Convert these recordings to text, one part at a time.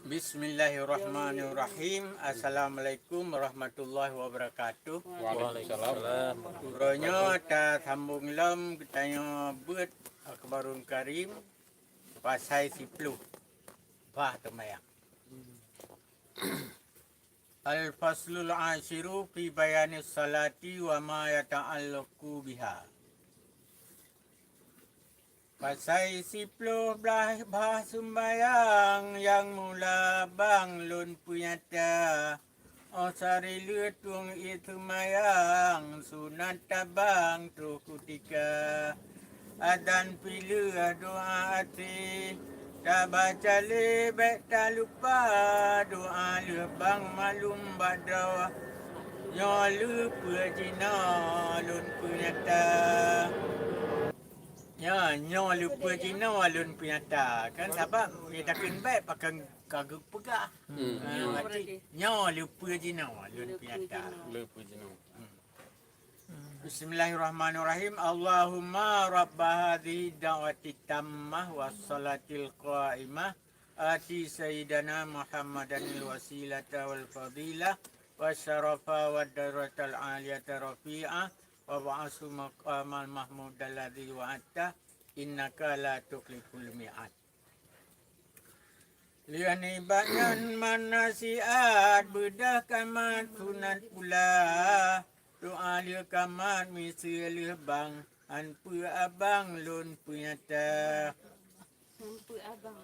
Bismillahirrahmanirrahim. Assalamualaikum warahmatullahi wabarakatuh. Waalaikumsalam. Uronya ta sambung lem tanya buat akhbarun karim pasai 10. Bah temayang. Al-faslul ashiru fi bayanis salati wa ma yata'allaqu biha. Pasai 10 bah sembayang yang mula bang lun punyata. O sari lutung itu mayang sunat tabang tu kutika. Adan pilu doa hati. Tak baca lebek tak lupa doa lebang malum badra. Yo lupa jina lun punyata. Ya, nyo lupa Cina walun pinyata. Kan sebab dia takkan baik pakai kagak pegah. Berarti nyo lupa Cina walun pinyata. Lupa jenuh. Bismillahirrahmanirrahim. Allahumma rabba hadhihi da'wati tammah wassalatil qa'imah. Ati sayyidana Muhammadanil wasilata wal fadilah. Wasyarafa wa daratal aliyata rafi'ah. Wa ba'asu maqamal mahmud alladhi wa'atta innaka la tuqliful mi'ad. Lian ibadan manasiat bedah kamat sunat pula. Doa lia kamat misi lia bang anpu abang lun punyata. Nampu abang.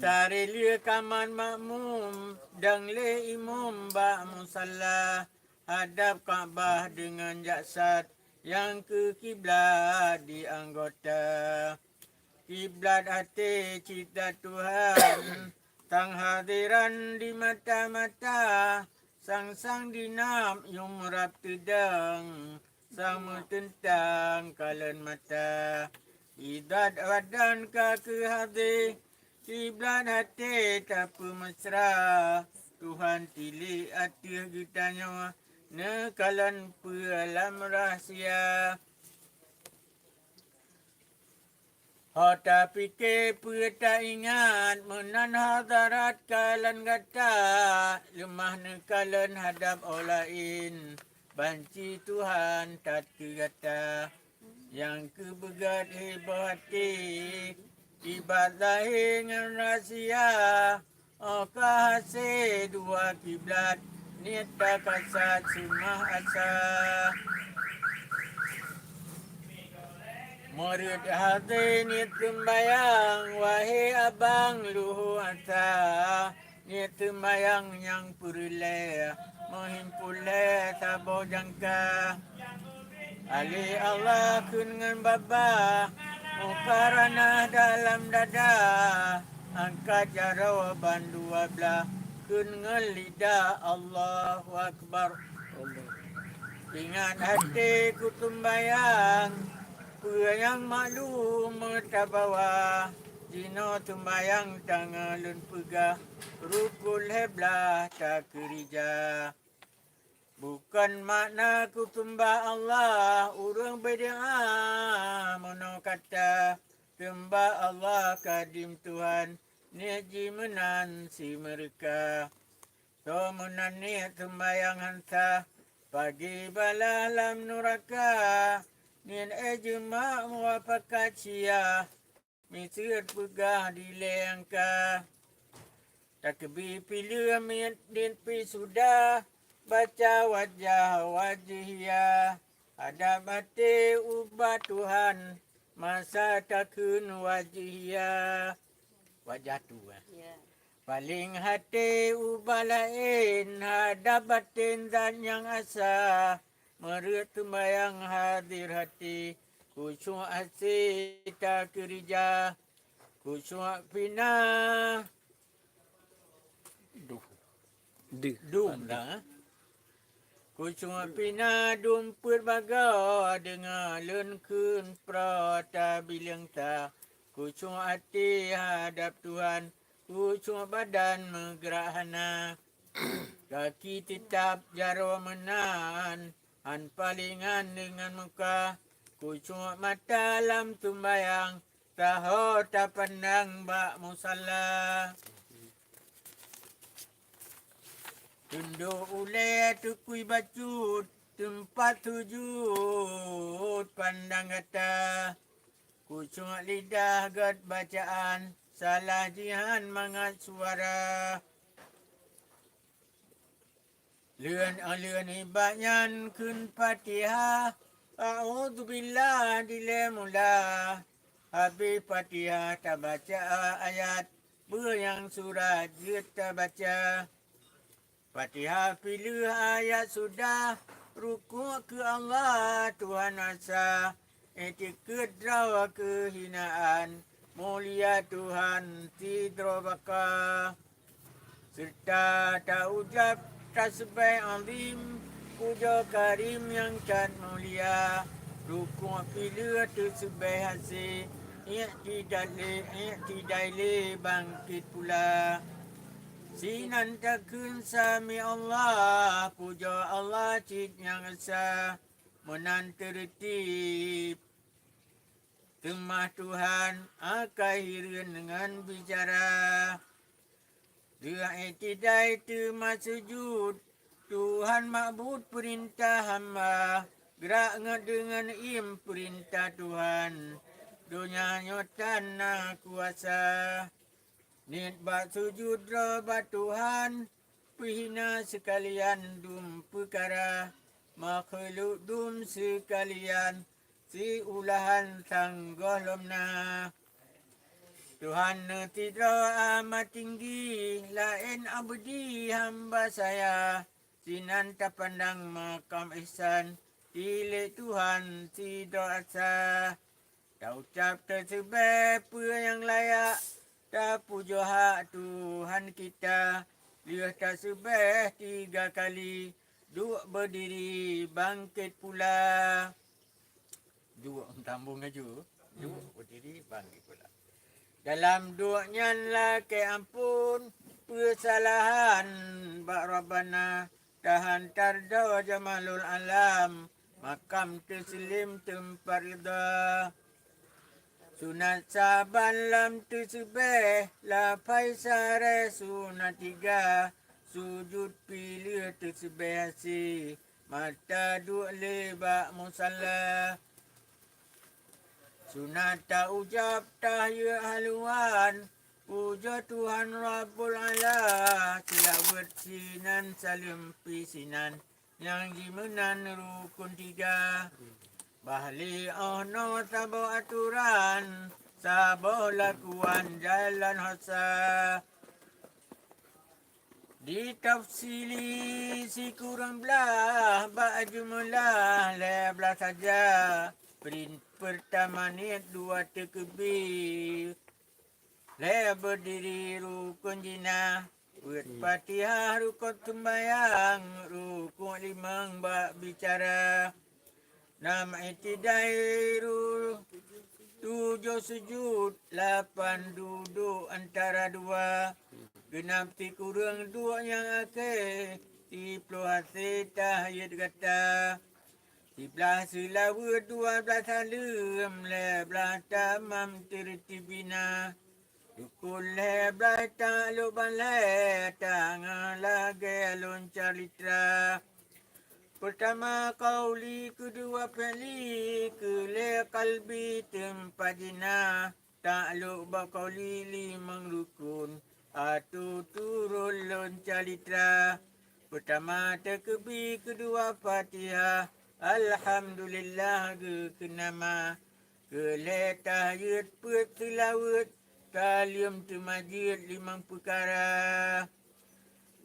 Tari lia kaman makmum dang le imam ba musalla. Hadap Kaabah dengan jaksad yang ke kiblat di anggota. Kiblat hati cita Tuhan, tang hadiran di mata-mata. Sang-sang dinam yumrap tedang, sama tentang kalan mata. Idat badan ke hati, kiblat hati tak mesra. Tuhan tilik hati kitanya. Nekalan pelam rahsia. Hota fikir peta ingat menan hadarat kalan gata. Lemah nekalan hadap olain. Banci Tuhan tak tergata. Yang kebegat hebati. Ibadah dengan rahsia. Oka hasil dua kiblat. Niat tak kasat sumah asa. Murid hati niat sembayang. Wahai abang luhu asa. Niat sembayang yang purulai. Menghimpulai tabo jangka. Ali Allah dengan baba. Mukarana dalam dada. Angkat jarawan dua belah. Dengan lidah Allahu Akbar. Ingat hati ku tumbayang. Yang maklum metabawa. Jino tumbayang tangan pegah. Rukul heblah tak kerja. Bukan makna ku tumbah Allah. Urang beda mono kata. Tumbah Allah kadim Tuhan. Niat menan si mereka. So menan niat sembayang hansa. Pagi bala lam nuraka. Niat ejma muafakat sia. Misir pegah di lengka. Takbir pilih miat din pi sudah. Baca wajah wajihya. Ada mati ubah Tuhan. Masa takun wajihya. Wajah tu Ya. paling hati ubah lain hadap batin dan yang asa merut sembayang hadir hati khusyuk asih tak kerja khusyuk pina dum dah khusyuk pina dumput baga dengan lenkun prata bilang tak khusyuk hati hadap Tuhan, khusyuk badan menggerak kaki tetap jaro menahan, han palingan dengan muka, khusyuk mata lam tumbayang, Taho tak pandang bak musalla. Tunduk ule tukui bacut, tempat sujud pandang kata. Kucuk lidah gad bacaan, salah jihan mangat suara. Lươn ibayan kun Fatihah. A'udzubillah dile mula. Habis Fatihah tak baca ayat. Yang surat dia tak baca. Fatihah pilih ayat sudah. Rukuk ke Allah Tuhan asa. Etiket rawa kehinaan. Mulia Tuhan tidro baka. Serta tak ucap tasbih azim. Puja karim yang kan mulia. Rukuk pilih tasbih hasil. I'tidali bangkit pula. Sinan takun sami Allah. Puja Allah cid yang asa. Menan tertib. Temah Tuhan akhirin dengan bicara. Dia itidai temah sujud. Tuhan makbud perintah hamba. Gerak dengan perintah Tuhan. Dunia nyotan kuasa. Niat bak sujud robat Tuhan. Pihina sekalian dum perkara. Makhluk dum sekalian. Si ulahan tanggoh lomna. Tuhan tidra amat tinggi. Lain abdi hamba saya. Sinan tak pandang makam ihsan. Tilik Tuhan tidra asa. Tak ucap tersebab yang layak. Tak puja hak Tuhan kita. Dia tak sebeh 3 kali. Duk berdiri bangkit pula. Duk tambung aja. Duk berdiri bangkit pula. Dalam duanya lah ke ampun. Persalahan bak Rabbana. Tahan tarda jamalul alam. Makam terslim tempat rida. Sunat saban lam tersebeh. Lapai sare sunat 3. Sujud pilih tersebeh hasi. Mata duk lebak musalla. Sunat tak ucap tahiyat haluan. Puja Tuhan Rabbul Ala. Tilawat sinan salim pisinan. Yang jimenan rukun 3. Bahli no sabo aturan. Sabo lakuan jalan hasa. Ditafsili si kurang belah. Bak jumlah leblah saja. Pertama niat 2 takbir. Berdiri rukun jinah. Buat Fatihah rukun sembayang. Rukun 5 bak bicara. Nama itidai 7 sujud. 8 duduk antara 2. Genap ti kurang 2 yang akhir. 10 hasil tahiyat kata. 11 selawat 12 salam. 11 tamam tertibina. Dukul leblah takluk balai. Tangan lagi loncar litra. Pertama kauli, kedua peli. Kele kalbi tempat jinah. Takluk bakauli 5 rukun. Atu turun loncar litra. Pertama takbir, kedua Fatihah. Alhamdulillah ke nama. Kele tahiyat selawat. Kalim temajid 5 perkara.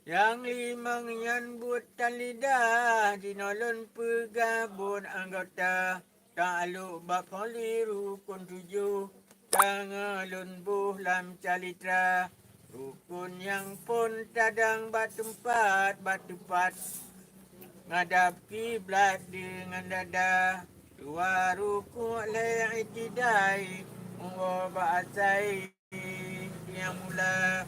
Yang 5 yang buatan lidah. Dinolon pergabun anggota. Takluk bab kholi rukun 7. Tangalun buh lam calitra. Rukun yang pun tadang bat tempat. Ngadap kiblat dengan dada. 2 rukun le'itidai. Mengubah asai yang mula.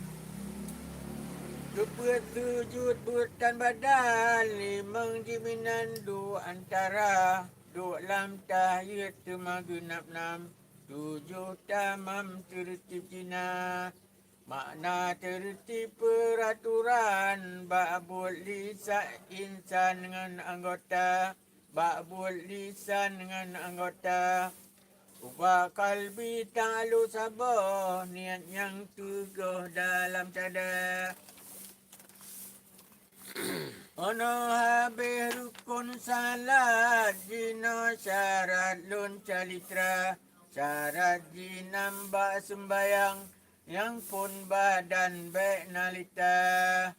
Dua sujud buatan badan. 5 jiminan 2 antara. 2 lam tahiyat tema genap 6. Tujuh tamam tertib jinnah. Makna tertib peraturan ba'bul lisan insan dengan anggota, ba'bul lisan dengan anggota. Ubah kalbi ta'alu sabar, niat yang teguh dalam cadar. Ono habis rukun salat, jino syarat lun calitra. Syarat jinambak sembayang, yang pun badan baik nalita.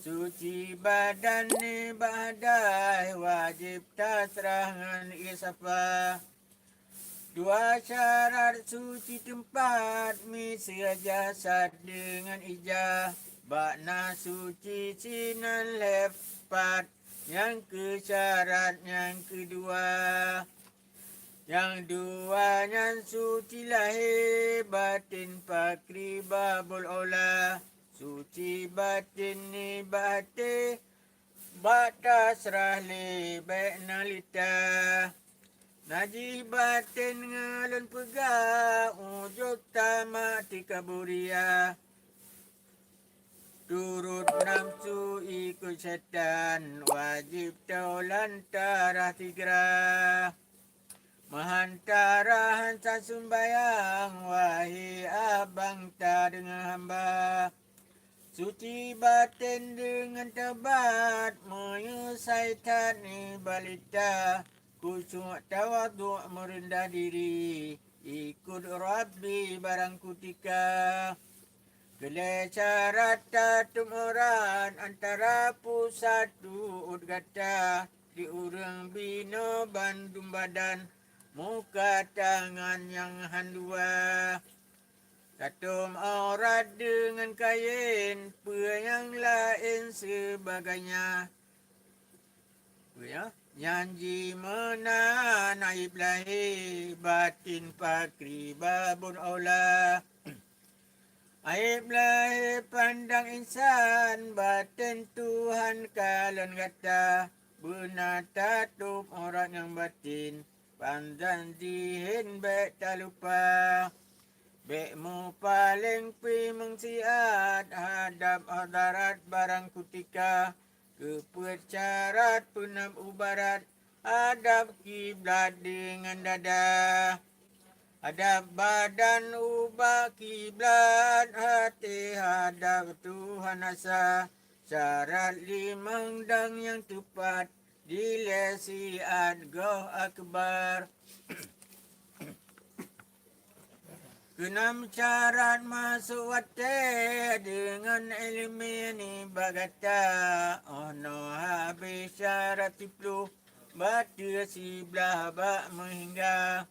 Suci badan ibadah, wajib tasrahan isafa. Dua syarat suci tempat, misal jasad dengan ijah. Bakna suci sinan lepat, yang ke syarat yang kedua. Yang duanya suci lahir, batin fakri babul olah. Suci batin ni batin, batas rahli baik nalita. Najis batin ngalun pegak, ujud tamak tikaburia. Turut nafsu ikut syaitan, wajib taulan tarah tigrah. Mahantara hansa sumbayang, wahai abang tak dengan hamba. Suci batin dengan tabat, menyusai tani balita. Kusyuk tawaduk merendah diri, ikut Rabbi barang kutika. Kelai syarat tumuran, antara pusat duut gata. Di urang bina bandung badan, muka tangan yang handua. Katum aurat dengan kain, yang lain sebagainya. Janji menahan aib lahir, batin fakri babun aula. Aib lahir pandang insan, batin Tuhan kalian kata. Benar tatup orang yang batin, pandan dihin baik tak lupa. Baikmu paling pimengsiat, hadap hadarat barang kutika. Kepercarat penam ubarat, hadap kiblat dengan dada. Hadap badan ubah kiblat, hati hadap Tuhan asa. Syarat limang dang yang tepat, dilesi adgoh akbar. Kenam syarat masuk wate, dengan ilmi ni bagata. Oh no habis syarat 10, batu sebelah bak menghingga.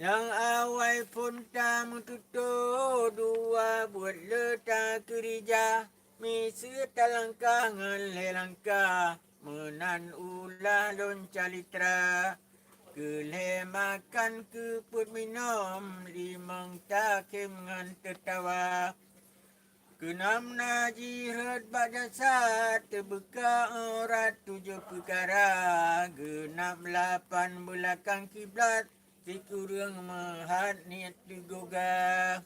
Yang awal pun tak menutup, dua buat letak kerja. Misi talangkah ngelai langkah, menan ulah lon calitra. Kelai makan keput minum, limang takim ngan tertawa. Kenam najirat badasat, terbuka aurat 7 perkara. Genap 8 belakang kiblat, dikurang mahat niat digogah.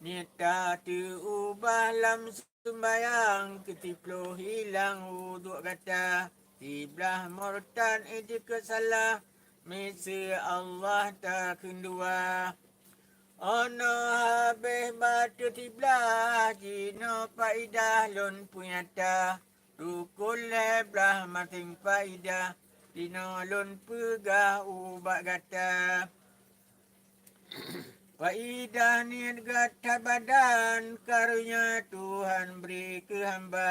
Niat tak terubah lam sembayang, ketiploh hilang wuduk kata. Tiblah murtad itu kesalah, misi Allah tak kendua. Ono habis batu tiblah, jino faidah lon punyata. Rukun leblah mating faidah, dino lon pegah ubat gata. Faidah niat gata badan, karunia Tuhan beri ke hamba.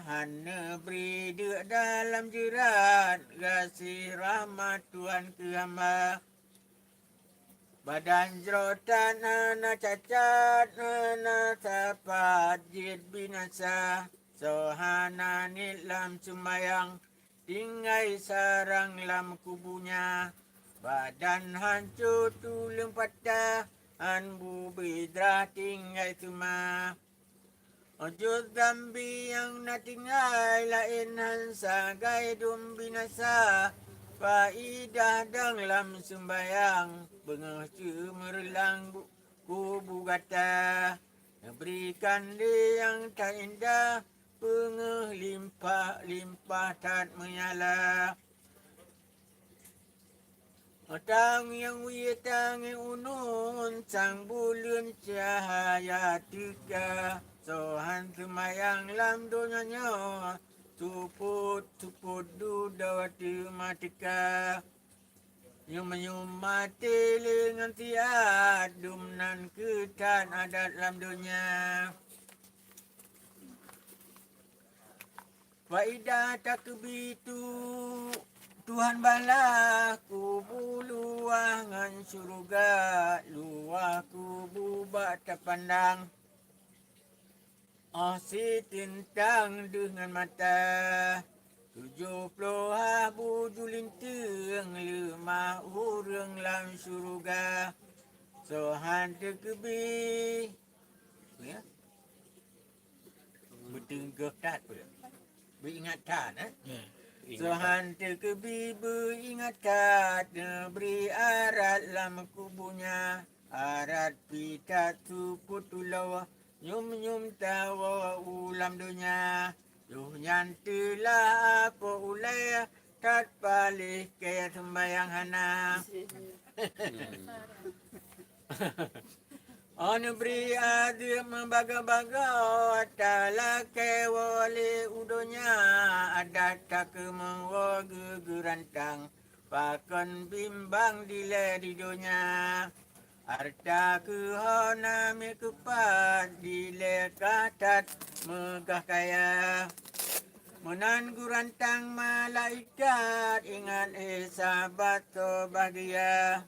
Hana beri dek dalam jerat, kasih rahmat Tuhan ke hamba. Badan jerotan hana cacat, hana sapat jid binasa. Sohana nilam sembayang, tinggai sarang lam kubunya. Badan hancur tulang patah, anbu bidrah tinggai cuma. Ojo zambi yang nak tinggal, lain hansa gaidum binasa. Faidah dalam sembayang bengah cemerlang kubu gata. Berikan dia yang tak indah bengah limpah tak menyala. Tang yang witang unun sang bulan cahaya tiga. Sohan semayang lam donyanya Tuput dudawati matika. Nyum mati lengan tiad dumnan ketan adat lam dunia. Faidah tak begitu Tuhan bala kubu luah ngan surga. Luah kubu bak terpandang. Si tentang dengan mata 70 julinting 5 urang lam surga. Sohan terkebi ya bertenggah tat pula beringatan Sohan terkebi beringatan beri arat lam kubunya. Arat pita tu putulau nyum tawa ulam dunia. Yuh telah apa ulai tat palih ke sembayang hana. Anu beri adir membaga-baga tala ke wali udonya. Ada tak kemewa gerantang pakan bimbang dile di dunia. Harta kehona mekupat dile katat megah kaya. Menan gurantang malaikat ingat sahabat to bahagia.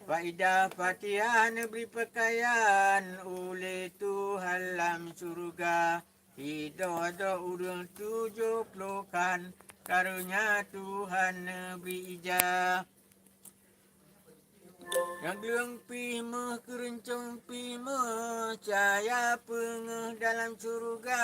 Faidah Fatihah beri pakaian oleh Tuhan lam surga. Hidoh urang 70 karunia Tuhan beri ijah. Yang gelang pimah kerencong pimah cahaya pengeh dalam surga.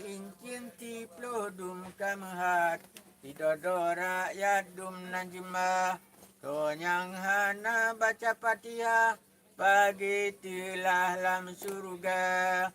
Incin tiploh dum kamahat hidoh rakyat dum nan jembah. Tonyang hana baca Fatihah pagi telah lam surga.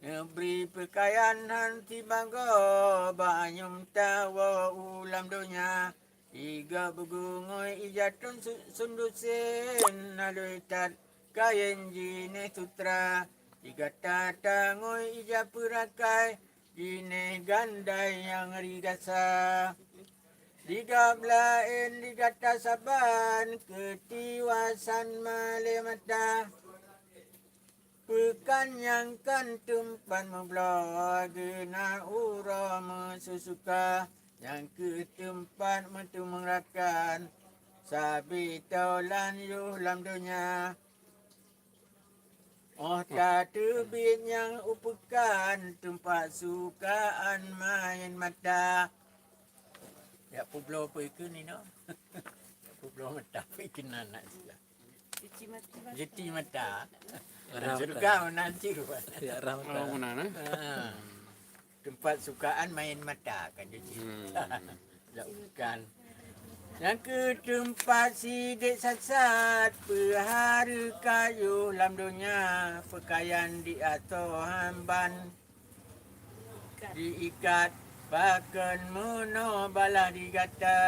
Neberi pakaian hanti bangga banyum tawa ulam dunia. Iga begungoi ijatun sundusin naluitat kain jine sutra. Iga tatangoi ija perakai jine gandai yang rigasa. Digap lain digata saban ketiwasan malemata. Pekan yang kan tumpan membela gena ura mesusuka. Yang ke tempat mentu mengerakan sabi taulan yulam dunia. Tak terbit yang upekan tempat sukaan main mata. Ya publo apa itu ni no? Publo mata ikan anak sila. Jeti mata. Surga nanti rupa. Ya rahmat. Oh, mana? Tempat sukaan main mata kan dia bukan. Yang ke tempat sidik sasat perhara kayu lam dunia. Pakaian di atau hamban diikat bahkan mono balah digata.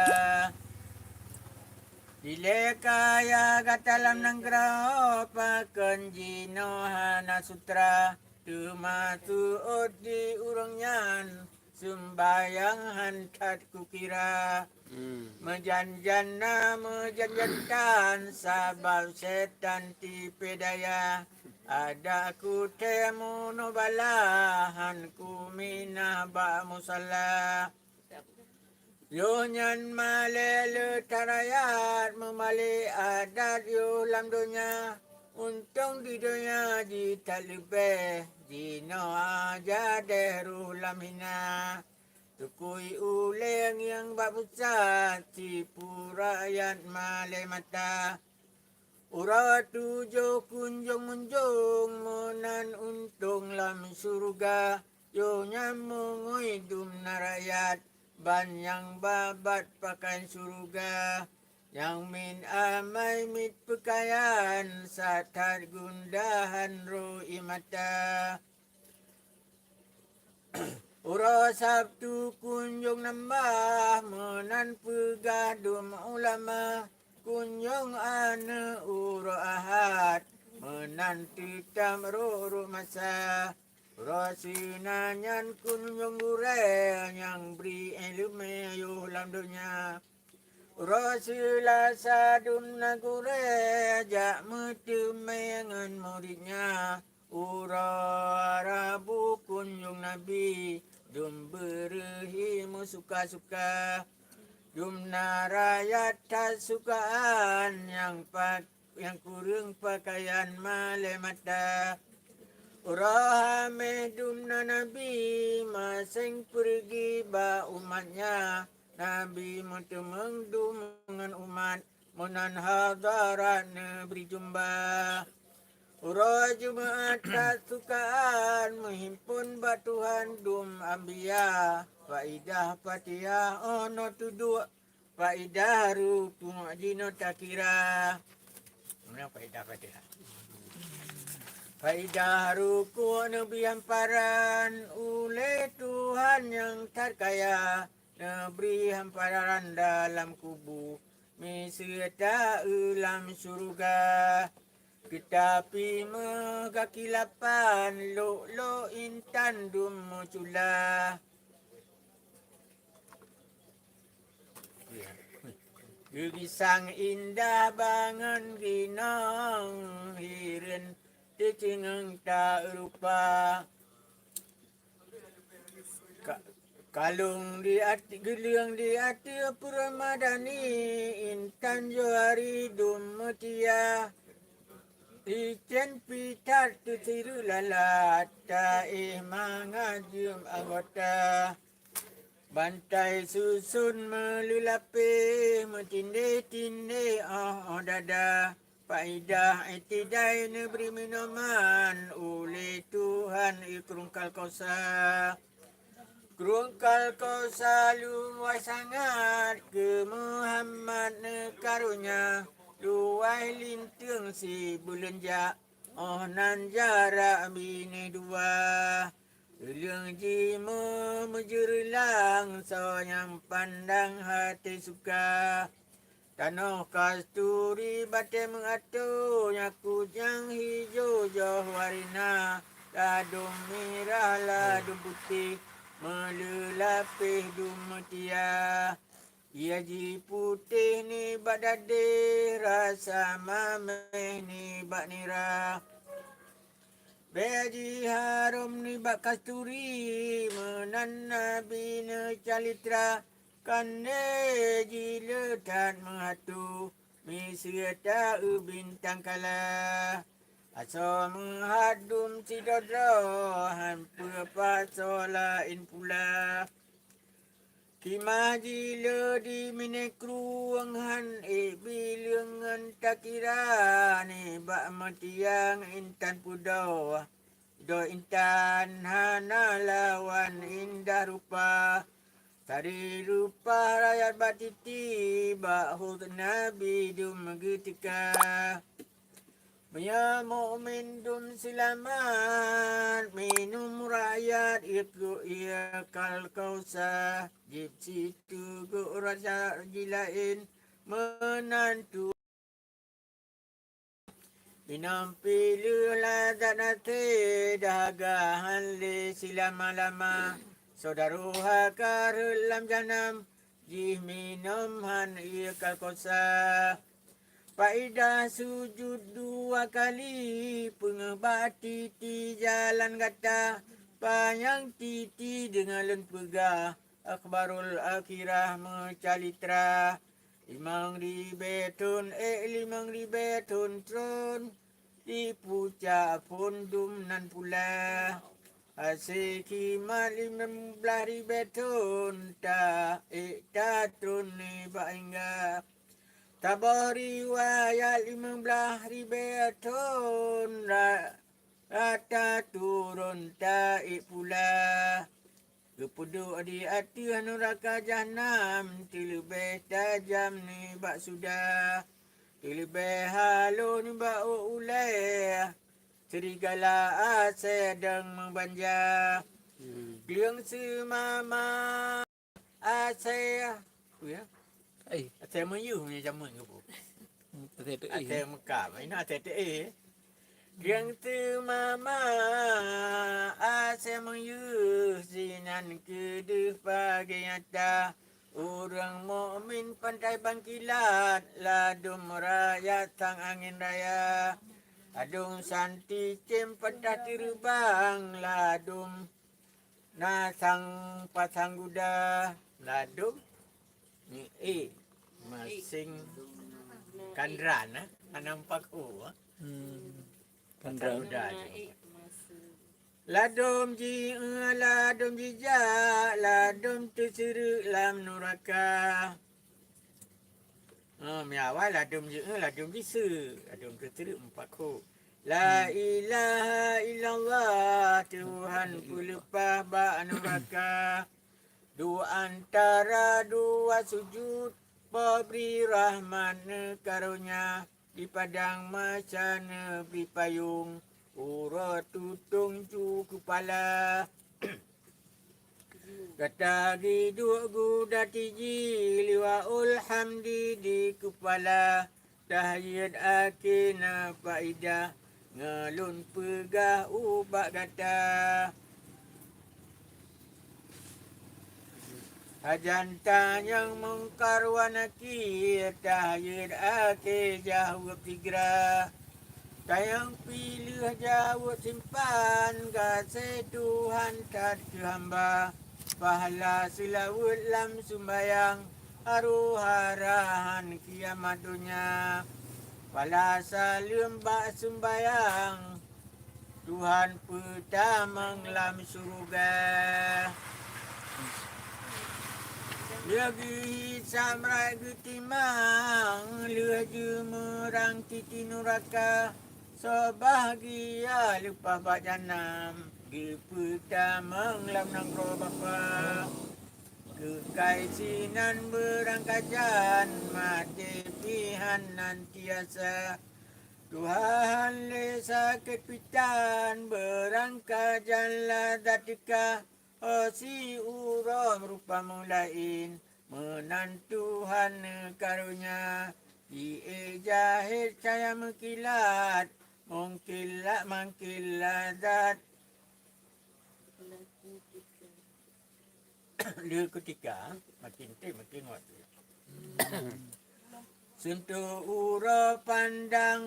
Dile kaya gata lam nanggrau pakan jino hana sutra. Termasuk di urangnya sembayang hantat kukira. Mejanjankan sabab setan tipe daya. Ada ku temu no balahan ku minah ba musalla. Yohnyan malele tarayat memali adat yo lam dunia. Untung di dunia jita lebih jino aja deru lamina. Tukui uleng yang bak pusat tipu rakyat malai mata. Ura tujuh kunjung munjung monan untung lam surga. Yo nyamungui dum na rakyat ban yang babat pakaian surga, yang min amai mit pakaian satat gundahan roi mata. Ura Sabtu kunjung nambah menan pegadum ulama, kunjung ane ura Ahad menan titam ruru masa. Rasinanyan kunjung gure yang beri ilmu yulam dunia. Rasila sadun nagure jak metemengan muridnya. Ura Rabu kunjung Nabi dum berehimu suka-suka. Dum narayat tak sukaan yang kurang pakaian male mata. Urahame dumna Nabi masing pergi ba umatnya. Nabi mentemeng dengan umat menan hadarat beri jumpa. Urah Jumaat tak sukaan menghimpun ba Tuhan dum ambiya. Faidah Fatihah ono tuduk. Faidah rupu dino tak kira. Mana faidah Fatihah? Faidah ruku Nabi hamparan oleh Tuhan yang terkaya, neberi hamparan dalam kubu miserta ulam surga. Tetapi megakilapan lo intan dum muncula. Gegisang indah bangan ginang hirin Ticingeng tak rupa. Kalung di hati, gelang di hati Puramadani, intan johari dum mutia. Licen pitat tu tiru lalat, taih mangajum anggota. Bantai susun melulapi, metinde-tinde dada. Faidah itidai neberi minuman oleh Tuhan ikrungkal kosa. Krungkal kosa luai sangat ke Muhammad karunya. Luai lintung si bulan jak nan jarak bini dua. Leng jimu menjerulang so yang pandang hati suka. Tanah kasturi batai mengatur nyakut yang hijau jauh warna. Ladung merah ladung putih melelapih dumatia. Ia ji putih ni bak dadih rasa mameh ni bak nira. Beji harum ni bak kasturi menan nabi ne calitra. Kande jiletan menghatu miserta bintang kala. Aso menghadum si dodro hampir pasolain pula. Kimah jile di minekruang han bilengan takira ni bak matiang intan pudau. Do intan hana lawan indah rupa. Tadi rupa rakyat batiti bahut Nabi dum getika. Ya mu'min dum selamat minum rakyat ikut ia kal kausa. Jip situ ke rasa jilain menantu. Binampi lulah danate dagahan le silama-lama. Saudaruha karulam janam jih minum han ia kalkosa. Faidah sujud 2 kali pengebati ti jalan gata. Panyang titi dengan len pegah akhbarul akhirah mencalitra. 5,000 ton 5,000 ton tron di pucak pondum nan pula. Asyik kimat 15,000 ton ta tron ni baingga. Tabah riwayat 15,000 ton rata turun taik pula. Kepuduk di hati neraka jahanam, terlebih tajam ni bak sudah, terlebih halu ni bak ulai, serigala sedang membanja, Kliang semama asai, apa ya? Ai, Asai Melayu punya zaman ke apa? tadi tu Asai Mekah, mana asai te Yang tu mama asemyu sinan kedua pagi nyata orang mukmin pandai bangkilat ladum raya tang angin raya adung santi cem patah terbang ladum nasang pasang kuda ladum ni masing kandran nampak Kandang. Udah. Naik masa. Ladum ja, ladum terseru lam neraka. Miawal ladum se, ladum terseru empat ko. La ilaha illallah, Tuhan pelepah bak neraka. Dua antara dua sujud, pemberi rahmat karunia. Di padang macam beri payung. Urat tutung cu kepala Kata giduk guda tiji liwaul hamdi di kepala Tahiyat akina faidah ngelun pegah ubak kata Hajantan yang mengkarwanaki tahiyat akil jahwab tigrah Tayang pilih jauh simpan kasih Tuhan tak ke hamba Pahala selawat lam sumbayang Haru harahan kiamat dunia Pala salim bak sumbayang Tuhan pertamang lam surga Lagi samrai getimang Leh jemerang titi neraka Sebahagia lupa bak janam Pertamang lam nangro bapa Kekai sinan berangkajan Mati pihan nantiasa Tuhan le sakit pitan Berangkajan ladatika si uram rupa mulain Menantuhan karunia Di jahit saya mengkilat Mangkilat dat Dia ketika makin waktu Sentuh ura pandang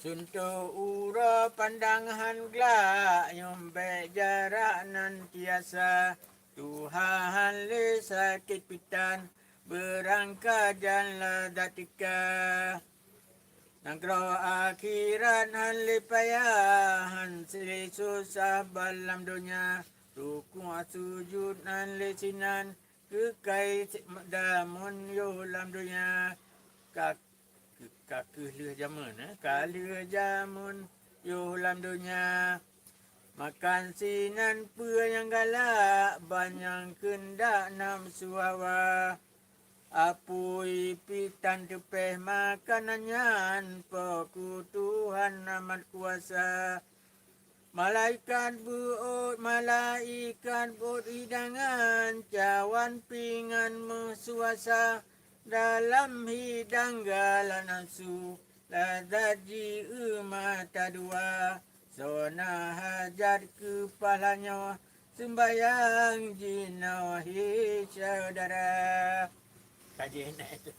Suntuk ura pandangan gelak Nyombe jarak nantiasa Tuhan le sakit pitan Berangkat jalan datika Nangkro akhirat han le payah Han sili susah balam dunia Rukuk sujud han le sinan Kekai damun yo lam dunia Kakeh leh jamun Kaleh jamun Yo lam dunia Makan sinan pua yang galak Banyak kendak nafsu hawa Apui pitan tepeh makanannya Poku Tuhan amat kuasa Malaikat buot hidangan Cawan pingan mensuasa Dalam hidang gala nafsu Ladaji mata dua Zona hajat kepalanya Sembayang jinahi saudara Kajian itu